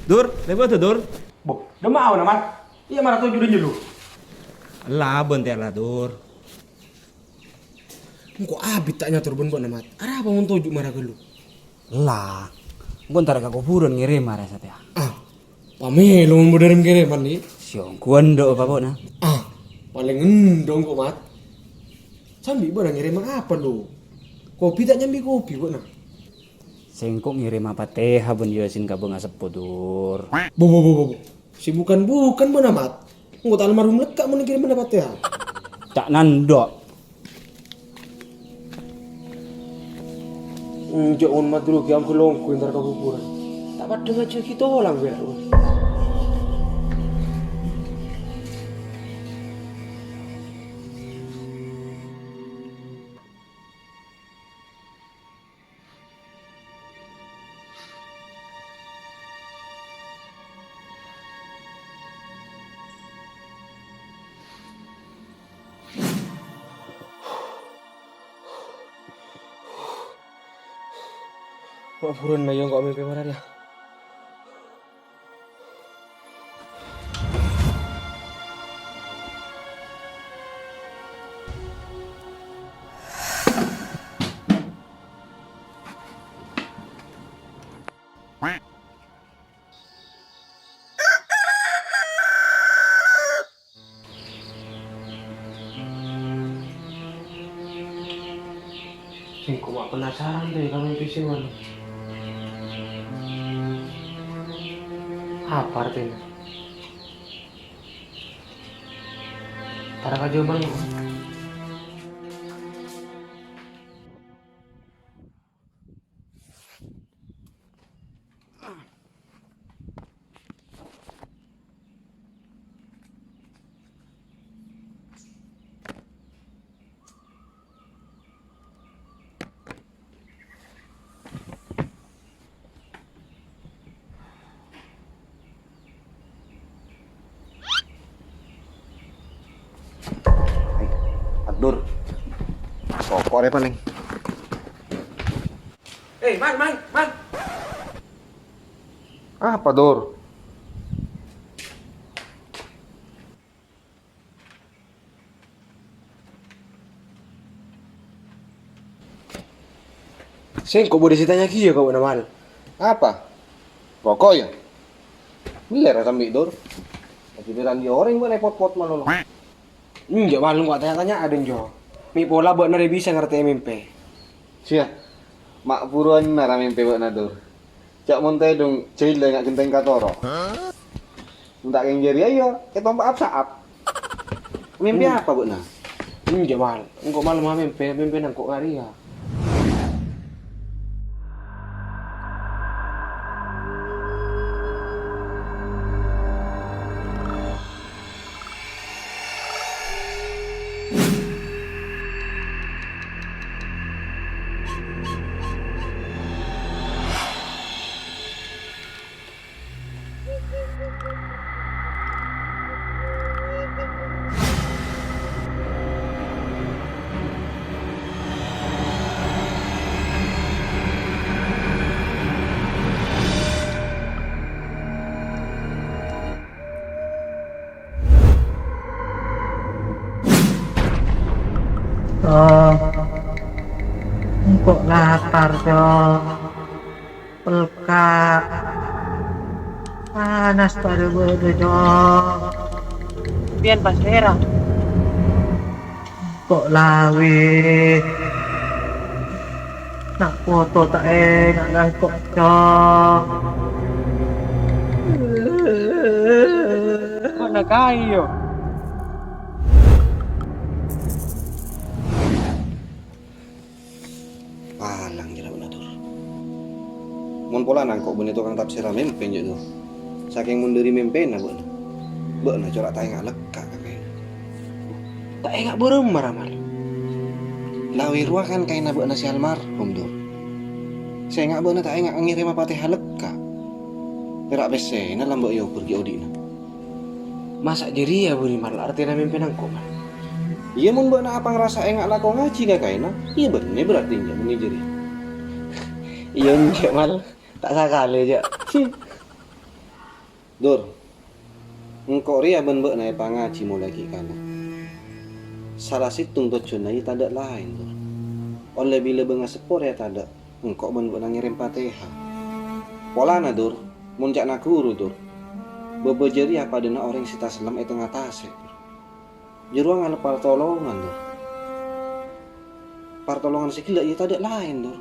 Dur, lewat tuh, Dur. Bo, udah mau namat. Iya marah tuh judul dulu. Lah, bentar lah, Dur. Kok abit tak nyatur bon namat. Ada apa mau tuju marah gelu? Lah, bentar kau buron ngirim marah satya. Pamelo mau dari kiriman nih. Siong kuando apa na? Paling endong kok mat. Sambil barang ngirim apa lu? Kopi tak nyambi kopi kok nah. Sengkok ngirim apa teh habun yosin kabung asap podur. Bo. Si bukan bon amat. Nggak almarhum lekak mau ngirim apa teh? Tak nandok. Jangan mat dulu kiam kelongku ntar ke kuburan. Tak pada ngajak kita orang biar. Mak buron na yung kok mimpi marah lah. Singko mak penasaran deh kamu mimpi mana. Apa artinya? Para kajaman mo. Dur. Pokok deh paling. Man. Apa, Dur? Singko boleh ditanya kia kau namal. Apa? Pokok ya? Biar sambil Dur. Pikiran dia orang gua repot-pot malu. Enggak malu gak tanya-tanya ada jo. Mi pola buat nari bisa ngerti mimpi. Sia. Mak buruan merah mimpi buat Dur. Cak monte dong cile ngak genteng katoro. Entak yang jari ayo, kita mbak saap. Mimpi apa buat na? Enggak mal. Enggak malu mah mimpi nang kok ngaria. Kok lapar dong, pelka panas pada gue dong. Pian pas daerah kok lawi nak foto tak enak kok dong. Kok nak kayo? Palang gila benar Dur. Mun pola nangkok bener tukang tafsir mimpi je tuh. Saking munduri mimpi na buat. Buat na corak tayang lekak kakek. Tak enggak beremar amal. Lawi ruah kan kaina buat nasi almarhum Dur. Saya enggak buat na tak enggak ngirim apa teh lekak. Perak bese na lambok yo pergi odina. Masa jadi ya buri mal artinya mimpi nang kok. Iya mun buat na apa ngerasa enggak lako ngaji gak kaina. Iya bener berarti enggak menijeri. Iya enggak mal. Tak sakale aja. Dur, engkau ria ben be nai pangaji mulai kana. Salah situng tujuan nai tanda lain dur. Oleh bila benga sepor ya tanda, engkau ben be ngirim Fatihah. Polana dur, muncak na guru dur. Bebejeri apa dena orang sita selam itu ngatase. Jeruang ala partolongan dur. Partolongan sikila iya tanda lain dur.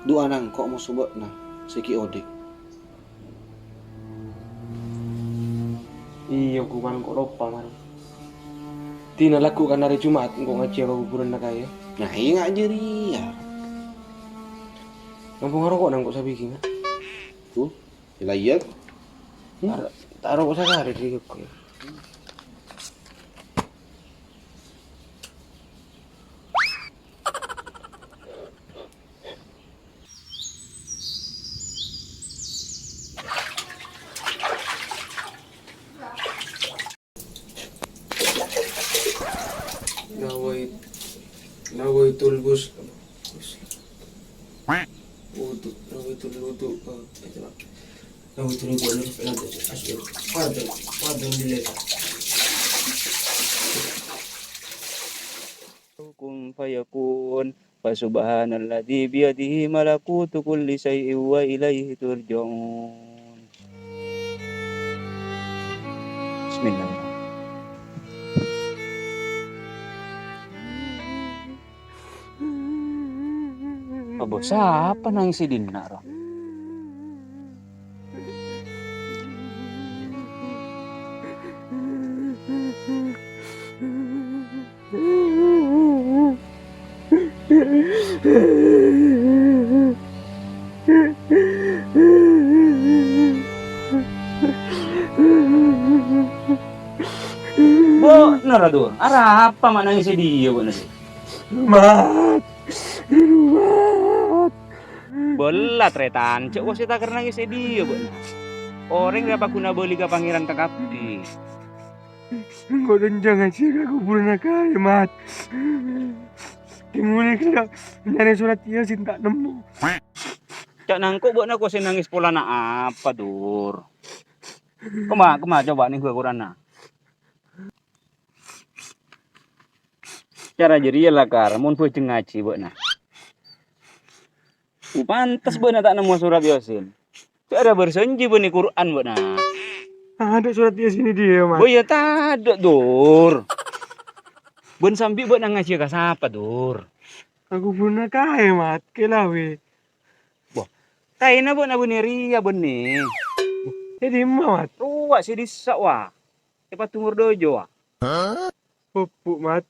Dua nang kok mau subak na siki odik. Iya, ku man kok lupa man. Tina lakukan hari Jumat, engkau ngaji ke kuburan nak kaya. Nah iya nggak jeri ya. Ngampung ngarokok nang kok sabi kina. Tuh, sila iya. Taruh kok sakari di kok. Nawaitul gus wudu nawaitul wudu nawaitul wudu asyik pardon dileta Kun fayakun Fasubhanalladzi biyadihi malakutu kulli syai'in wa ilaihi turja'un. Bismillahirrahmanirrahim. Abo, siapa nangis si Dina, Ron? Bo, naradur. Ara apa mak nangis si dia, bo nasi? Mat. Belat retan, cek wasit tak nangis si dia, bo. Orang dapat guna beli ke pangeran Takapti. Engkau dan jangan sih aku bulan kaya mat. Timulnya kena nyari surat Yasin tak nemu. Cak nangkuk bo nak kosin nangis pola na apa dur? Kema coba nih gua kurana. Cara jadi lah kar, mun fu cengaci bo na. Pantas bo na tak nemu surat Yasin. Cak ada bersenji bo ni Quran bo na. Ada surat Yasin ini dia mat. Bo ya tak ada dur. Bun sambil bo nang ngasih ka sapa dur. Aku bulan kaya mat, kelawe. Kain na bo na buneria bo ni. Jadi mat. Ruwa si disa wa. Cepat tumur dojo wa. Pupuk mat.